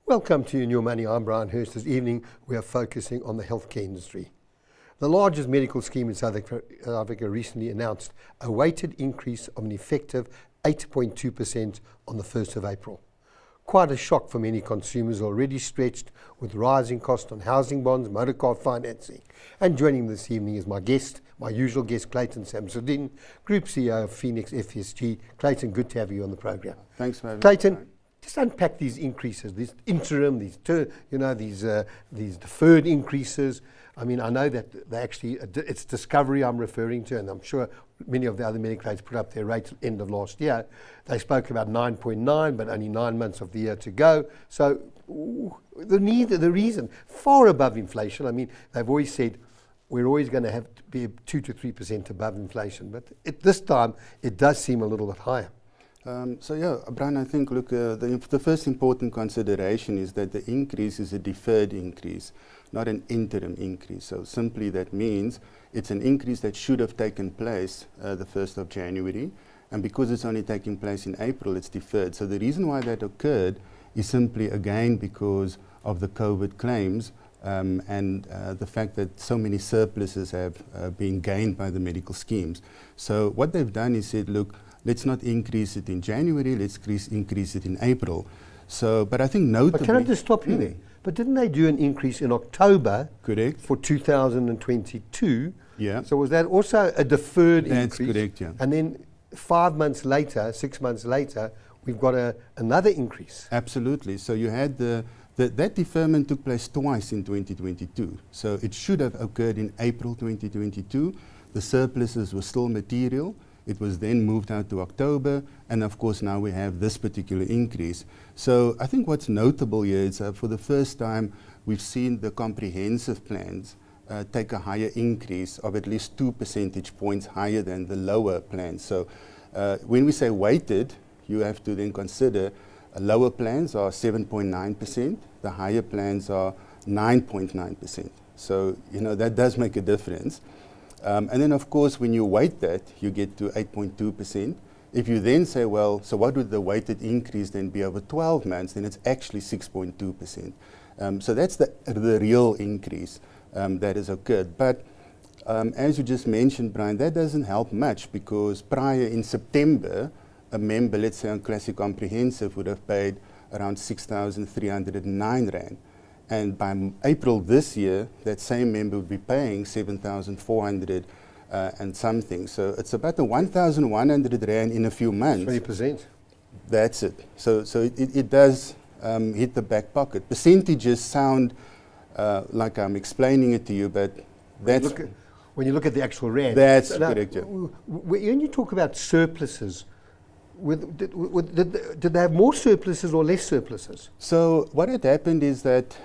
Welcome to In Your Money. I'm Brian Hurst. This evening we are focusing on the healthcare industry. The largest medical scheme in South Africa recently announced a weighted increase of an effective 8.2% on the 1st of April. Quite a shock for many consumers already stretched with rising costs on housing bonds, motor car financing. And joining me this evening is my usual guest, Clayton Samsudin, Group CEO of Phoenix FSG. Clayton, good to have you on the program. Thanks for having me. Clayton, just unpack these increases, these interim, these deferred increases. I mean, I know that it's Discovery I'm referring to, and I'm sure many of the other medicals put up their rates at the end of last year. They spoke about 9.9, but only 9 months of the year to go. So the reason, far above inflation. I mean, they've always said we're always going to have to be 2 to 3% above inflation, but this time it does seem a little bit higher. Brian, I think, look, the first important consideration is that the increase is a deferred increase, not an interim increase. So simply that means it's an increase that should have taken place the 1st of January, and because it's only taking place in April, it's deferred. So the reason why that occurred is simply, again, because of the COVID claims and the fact that so many surpluses have been gained by the medical schemes. So what they've done is said, look, let's not increase it in January, let's increase it in April. So, but I think notably... But can I just stop you there? But didn't they do an increase in October? Correct. For 2022? Yeah. So was that also a deferred increase? That's correct, yeah. And then 5 months later, 6 months later, we've got another increase. Absolutely. So you had that deferment took place twice in 2022. So it should have occurred in April 2022. The surpluses were still material. It was then moved out to October, and of course now we have this particular increase. So I think what's notable here is for the first time we've seen the comprehensive plans take a higher increase of at least 2 percentage points higher than the lower plans. So when we say weighted, you have to then consider lower plans are 7.9%, the higher plans are 9.9%. So, you know, that does make a difference. And then, of course, when you weight that, you get to 8.2%. If you then say, well, so what would the weighted increase then be over 12 months, then it's actually 6.2%. So that's the real increase that has occurred. But as you just mentioned, Brian, that doesn't help much because prior in September, a member, let's say on Classic Comprehensive, would have paid around 6,309 Rand. And by April this year, that same member would be paying 7,400 and something. So it's about the 1,100 Rand in a few months. 20%. That's it. So it does hit the back pocket. Percentages sound like I'm explaining it to you, but that's... When you look at the actual Rand. That's correct, yeah. When you talk about surpluses, did they have more surpluses or less surpluses? So what had happened is that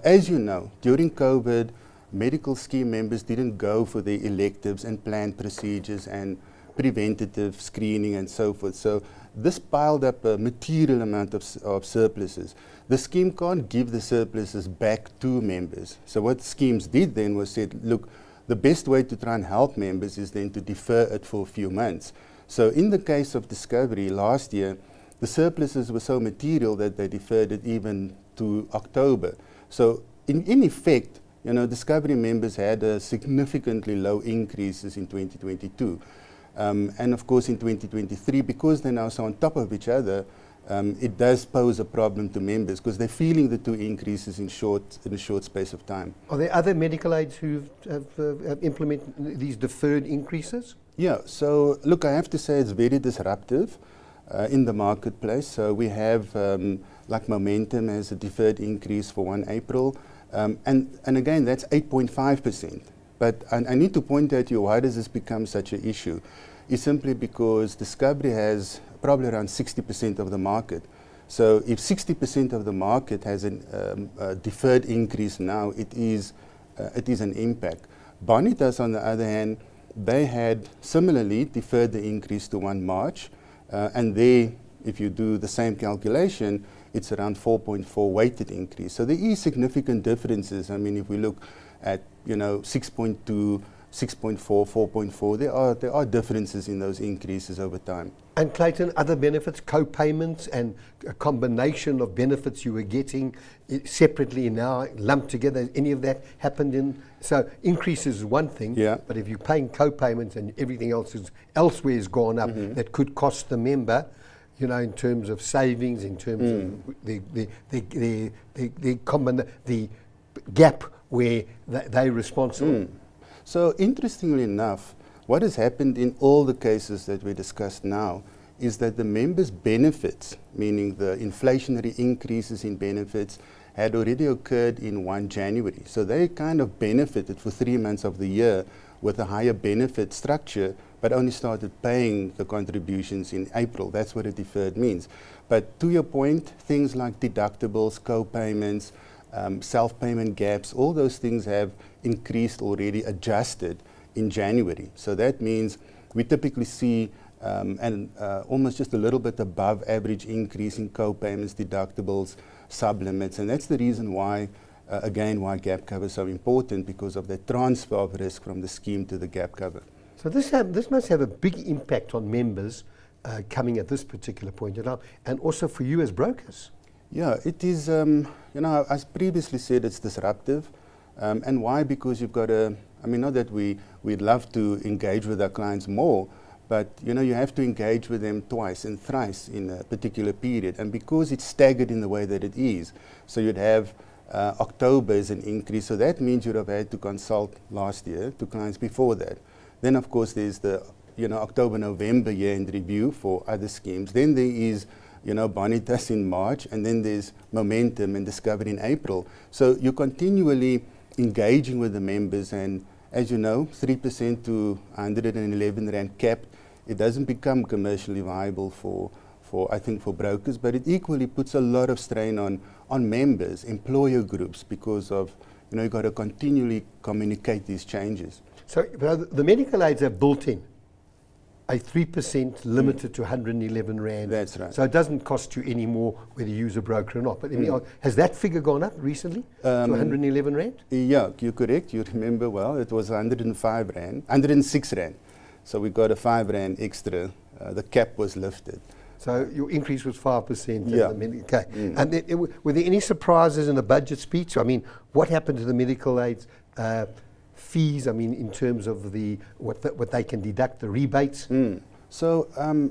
as you know, during COVID, medical scheme members didn't go for the electives and planned procedures and preventative screening and so forth. So this piled up a material amount of surpluses. The scheme can't give the surpluses back to members. So what schemes did then was said, look, the best way to try and help members is then to defer it for a few months. So in the case of Discovery last year, the surpluses were so material that they deferred it even to October. So in effect, you know, Discovery members had a significantly low increases in 2022. And of course in 2023, because they're now so on top of each other, it does pose a problem to members because they're feeling the two increases in a short space of time. Are there other medical aids who have implemented these deferred increases? Yeah, so look, I have to say it's very disruptive in the marketplace. So we have like Momentum has a deferred increase for 1 April. And again, that's 8.5%. But I need to point out to you, why does this become such an issue? It's simply because Discovery has probably around 60% of the market. So if 60% of the market has a deferred increase now, it is an impact. Bonitas, on the other hand, they had similarly deferred the increase to 1 March. And they, if you do the same calculation, it's around 4.4 weighted increase. So there is significant differences. I mean, if we look at, 6.2 6.4, 4.4. There are differences in those increases over time. And Clayton, other benefits, co-payments and a combination of benefits you were getting separately now lumped together, any of that happened in? So increases is one thing, Yeah. but if you're paying co-payments and everything else is elsewhere has gone up, that could cost the member, you know, in terms of savings, in terms of the gap where they're responsible. So interestingly enough, what has happened in all the cases that we discussed now is that the members' benefits, meaning the inflationary increases in benefits, had already occurred in 1 January. So they kind of benefited for 3 months of the year with a higher benefit structure, but only started paying the contributions in April. That's what a deferred means. But to your point, things like deductibles, co-payments, self-payment gaps, all those things have increased already, adjusted in January. So that means we typically see almost just a little bit above average increase in co-payments, deductibles, sublimits, and that's the reason why, again, why gap cover is so important, because of the transfer of risk from the scheme to the gap cover. So this must have a big impact on members coming at this particular point in time, and also for you as brokers. Yeah, it is, you know, as previously said, it's disruptive. And why? Because you've got not that we'd love to engage with our clients more, but you know, you have to engage with them twice and thrice in a particular period. And because it's staggered in the way that it is, so you'd have October is an increase, so that means you'd have had to consult last year to clients before that. Then of course there's the, you know, October, November year-end review for other schemes. Then there is, you know, Bonitas in March, and then there's Momentum and Discovery in April. So you're continually engaging with the members, and as you know, 3% to 111 Rand cap, it doesn't become commercially viable for I think for brokers, but it equally puts a lot of strain on members, employer groups, because of, you know, you've got to continually communicate these changes. So the medical aids are built in. A 3% limited to 111 Rand. That's right. So it doesn't cost you any more whether you use a broker or not. But has that figure gone up recently to 111 Rand? Yeah, you're correct. You remember well. It was 105 Rand, 106 Rand. So we got a 5 Rand extra. The cap was lifted. So your increase was 5%. Yeah. Okay. And then, were there any surprises in the budget speech? I mean, what happened to the medical aids fees? I mean, in terms of what they can deduct, the rebates? So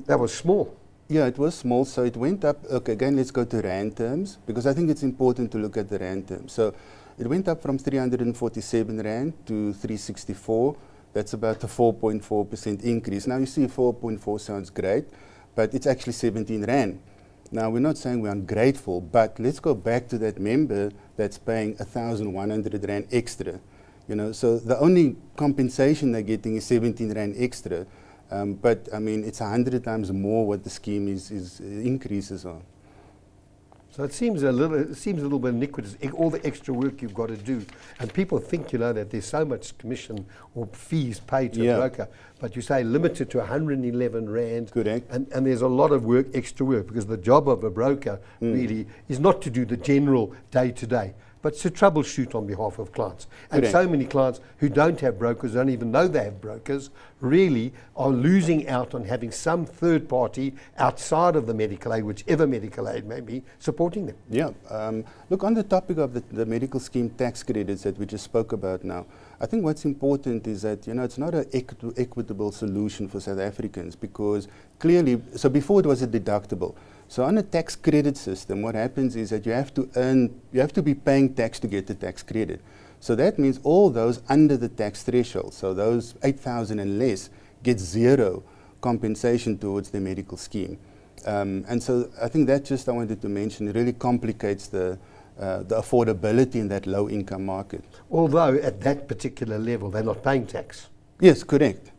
that was small. Yeah, it was small. So it went up. Okay, again, let's go to Rand terms, because I think it's important to look at the Rand terms. So it went up from 347 Rand to 364. That's about a 4.4% increase. Now you see 4.4 sounds great, but it's actually 17 Rand. Now we're not saying we're ungrateful, but let's go back to that member that's paying 1,100 Rand extra. You know, so the only compensation they're getting is 17 Rand extra. But I mean, it's 100 times more what the scheme is increases on. So it seems a little bit iniquitous, all the extra work you've got to do. And people think, you know, that there's so much commission or fees paid to a broker. But you say limited to 111 Rand. Correct. And there's a lot of work, extra work, because the job of a broker really is not to do the general day-to-day, but to troubleshoot on behalf of clients. And Correct. so many clients who don't have brokers, don't even know they have brokers, really are losing out on having some third party outside of the medical aid, whichever medical aid may be, supporting them. Yeah. Look, on the topic of the medical scheme tax credits that we just spoke about now, I think what's important is that, you know, it's not an equitable solution for South Africans, because clearly, so before it was a deductible. So on a tax credit system, what happens is that you have to be paying tax to get the tax credit. So that means all those under the tax threshold, so those 8,000 and less, get zero compensation towards the medical scheme. And so I think that just I wanted to mention, it really complicates the affordability in that low income market. Although at that particular level, they're not paying tax. Yes, correct.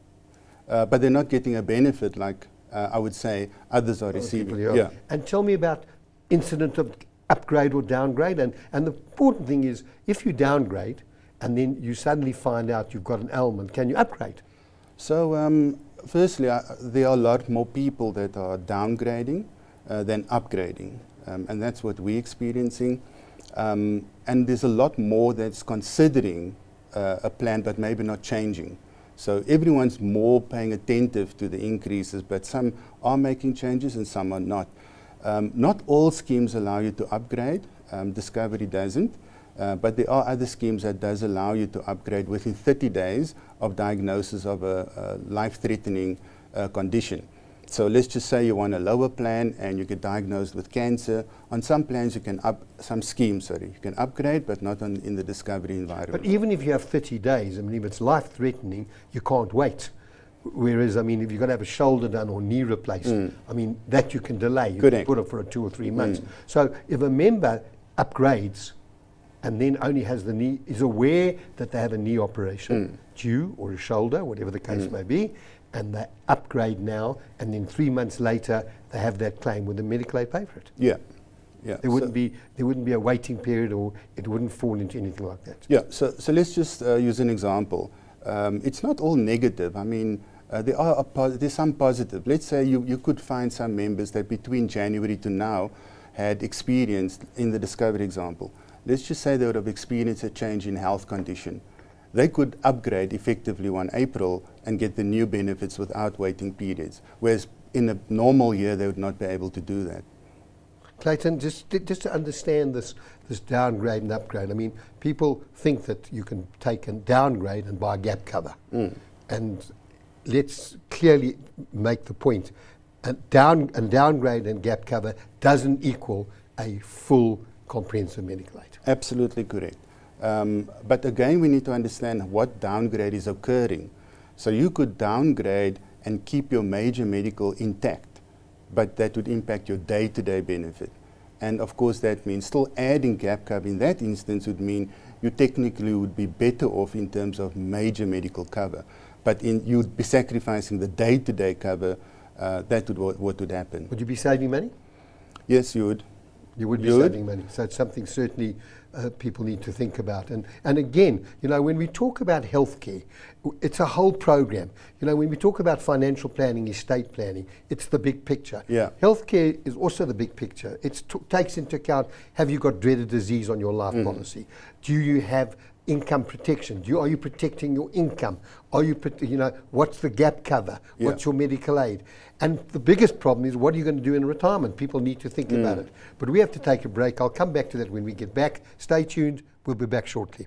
But they're not getting a benefit like I would say others are receiving. Yeah. And tell me about incident of upgrade or downgrade. And the important thing is, if you downgrade and then you suddenly find out you've got an ailment, can you upgrade? So firstly, there are a lot more people that are downgrading than upgrading. And that's what we're experiencing. And there's a lot more that's considering a plan but maybe not changing. So everyone's more paying attentive to the increases, but some are making changes and some are not. Not all schemes allow you to upgrade. Discovery doesn't. But there are other schemes that does allow you to upgrade within 30 days of diagnosis of a life-threatening condition. So let's just say you want a lower plan and you get diagnosed with cancer. On some plans you can some schemes, you can upgrade, but not in the discovery environment. But even if you have 30 days, I mean, if it's life-threatening, you can't wait. Whereas, I mean, if you've got to have a shoulder done or knee replaced, I mean, that you can delay. You can put it for 2 or 3 months. So if a member upgrades and then only has the knee, is aware that they have a knee operation due, or a shoulder, whatever the case may be, and they upgrade now, and then 3 months later they have that claim, with the medical aid pay for it. Yeah. There wouldn't be a waiting period, or it wouldn't fall into anything like that. Yeah. So let's just use an example. It's not all negative. I mean, there's some positive. Let's say you could find some members that between January to now had experienced, in the discovery example, let's just say they would have experienced a change in health condition. They could upgrade effectively 1 April and get the new benefits without waiting periods, whereas in a normal year they would not be able to do that. Clayton, just to understand this downgrade and upgrade, I mean, people think that you can take a downgrade and buy gap cover. And let's clearly make the point, a downgrade and gap cover doesn't equal a full comprehensive medical aid. Absolutely correct. But again, we need to understand what downgrade is occurring. So you could downgrade and keep your major medical intact, but that would impact your day-to-day benefit. And of course that means still adding gap cover in that instance would mean you technically would be better off in terms of major medical cover. But you'd be sacrificing the day-to-day cover. That would what would happen. Would you be saving money? Yes, you would. You would be saving money. So it's something certainly people need to think about. And again, you know, when we talk about healthcare, it's a whole program. You know, when we talk about financial planning, estate planning, it's the big picture. Yeah. Healthcare is also the big picture. It takes into account, have you got dreaded disease on your life policy? Do you have income protection? Are you protecting your income? Are you, what's the gap cover? Yeah. What's your medical aid? And the biggest problem is, what are you going to do in retirement? People need to think about it. But we have to take a break. I'll come back to that when we get back. Stay tuned. We'll be back shortly.